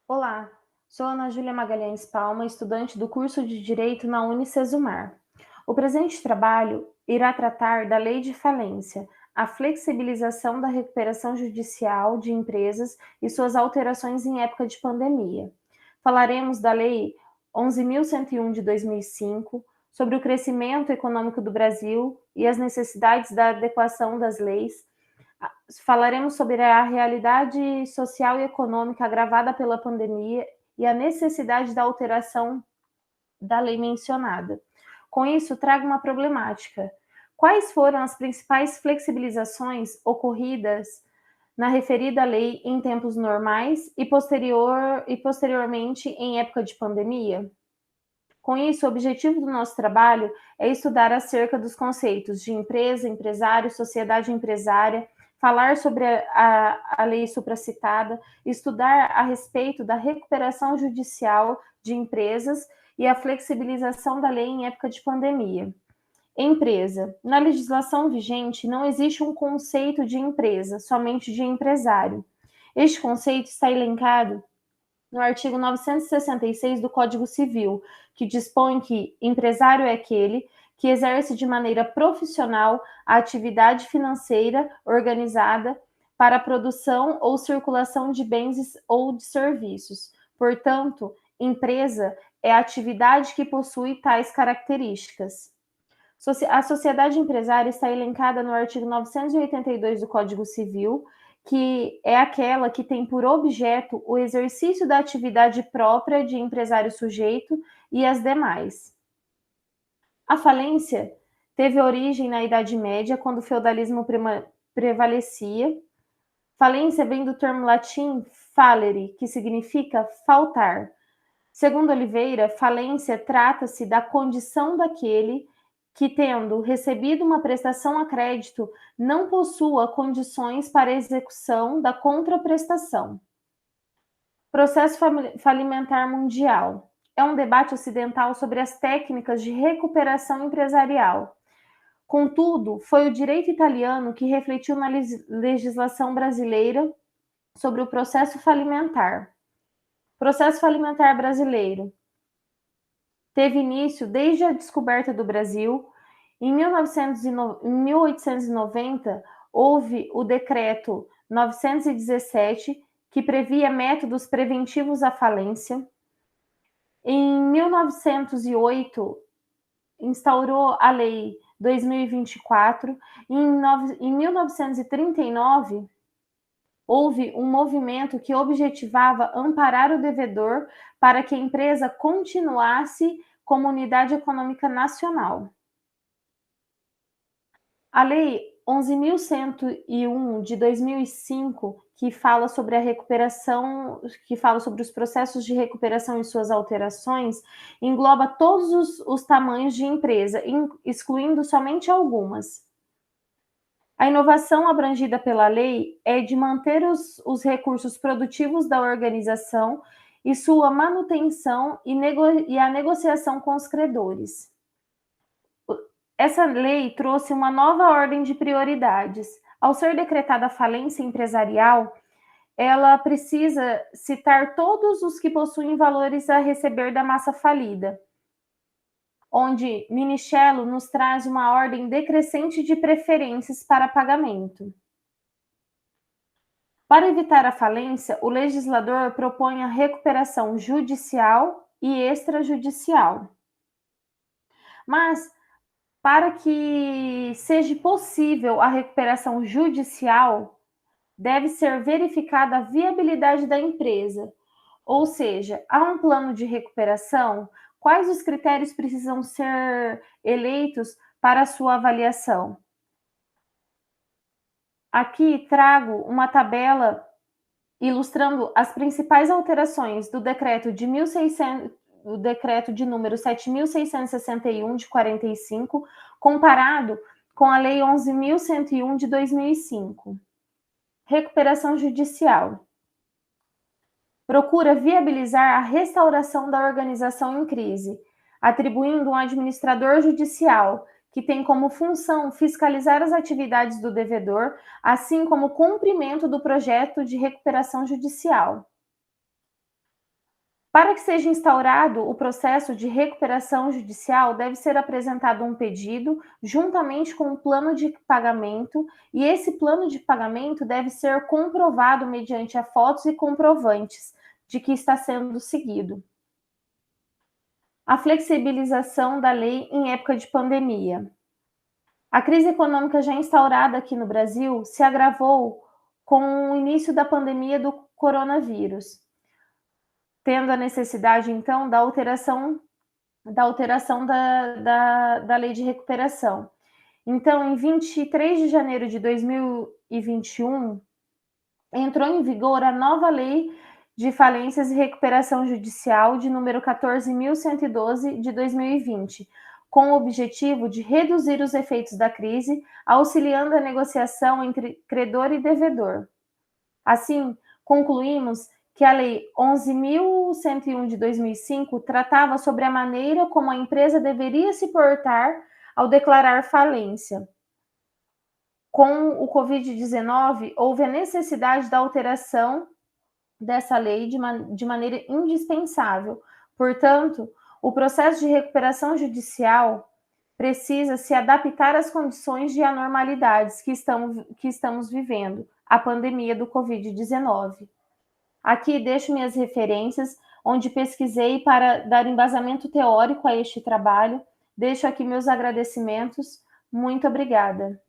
Olá, sou Ana Júlia Magalhães Palma, estudante do curso de Direito na Unicesumar. O presente trabalho irá tratar da Lei de Falência, a flexibilização da recuperação judicial de empresas e suas alterações em época de pandemia. Falaremos da Lei 11.101 de 2005, sobre o crescimento econômico do Brasil e as necessidades da adequação das leis. Falaremos sobre a realidade social e econômica agravada pela pandemia e a necessidade da alteração da lei mencionada. Com isso, trago uma problemática. Quais foram as principais flexibilizações ocorridas na referida lei em tempos normais e posteriormente em época de pandemia? Com isso, o objetivo do nosso trabalho é estudar acerca dos conceitos de empresa, empresário, sociedade empresária, falar sobre a lei supracitada, estudar a respeito da recuperação judicial de empresas e a flexibilização da lei em época de pandemia. Empresa. Na legislação vigente, não existe um conceito de empresa, somente de empresário. Este conceito está elencado no artigo 966 do Código Civil, que dispõe que empresário é aquele que exerce de maneira profissional a atividade financeira organizada para a produção ou circulação de bens ou de serviços. Portanto, empresa é a atividade que possui tais características. A sociedade empresária está elencada no artigo 982 do Código Civil, que é aquela que tem por objeto o exercício da atividade própria de empresário sujeito e as demais. A falência teve origem na Idade Média, quando o feudalismo prevalecia. Falência vem do termo latim falere, que significa faltar. Segundo Oliveira, falência trata-se da condição daquele que, tendo recebido uma prestação a crédito, não possua condições para a execução da contraprestação. Processo falimentar mundial. É um debate ocidental sobre as técnicas de recuperação empresarial. Contudo, foi o direito italiano que refletiu na legislação brasileira sobre o processo falimentar. Processo falimentar brasileiro teve início desde a descoberta do Brasil. Em 1890, houve o Decreto 917, que previa métodos preventivos à falência. Em 1908, instaurou a Lei 2024. Em 1939, houve um movimento que objetivava amparar o devedor para que a empresa continuasse como unidade econômica nacional. A Lei 11.101 de 2005, que fala sobre a recuperação, que fala sobre os processos de recuperação e suas alterações, engloba todos os tamanhos de empresa, excluindo somente algumas. A inovação abrangida pela lei é de manter os recursos produtivos da organização e sua manutenção e a negociação com os credores. Essa lei trouxe uma nova ordem de prioridades. Ao ser decretada a falência empresarial, ela precisa citar todos os que possuem valores a receber da massa falida, onde Minichelo nos traz uma ordem decrescente de preferências para pagamento. Para evitar a falência, o legislador propõe a recuperação judicial e extrajudicial. Mas, para que seja possível a recuperação judicial, deve ser verificada a viabilidade da empresa, ou seja, há um plano de recuperação, quais os critérios precisam ser eleitos para a sua avaliação? Aqui trago uma tabela ilustrando as principais alterações do decreto de 1600, o decreto de número 7.661 de 45, comparado com a lei 11.101 de 2005. Recuperação judicial. Procura viabilizar a restauração da organização em crise, atribuindo um administrador judicial, que tem como função fiscalizar as atividades do devedor, assim como o cumprimento do projeto de recuperação judicial. Para que seja instaurado o processo de recuperação judicial, deve ser apresentado um pedido juntamente com um plano de pagamento, e esse plano de pagamento deve ser comprovado mediante a fotos e comprovantes de que está sendo seguido. A flexibilização da lei em época de pandemia. A crise econômica já instaurada aqui no Brasil se agravou com o início da pandemia do coronavírus, tendo a necessidade, então, da lei de recuperação. Então, em 23 de janeiro de 2021, entrou em vigor a nova lei de falências e recuperação judicial de número 14.112 de 2020, com o objetivo de reduzir os efeitos da crise, auxiliando a negociação entre credor e devedor. Assim, concluímos que a Lei 11.101 de 2005 tratava sobre a maneira como a empresa deveria se portar ao declarar falência. Com o Covid-19, houve a necessidade da alteração dessa lei de maneira indispensável. Portanto, o processo de recuperação judicial precisa se adaptar às condições de anormalidades que estamos vivendo, a pandemia do Covid-19. Aqui deixo minhas referências, onde pesquisei para dar embasamento teórico a este trabalho. Deixo aqui meus agradecimentos. Muito obrigada.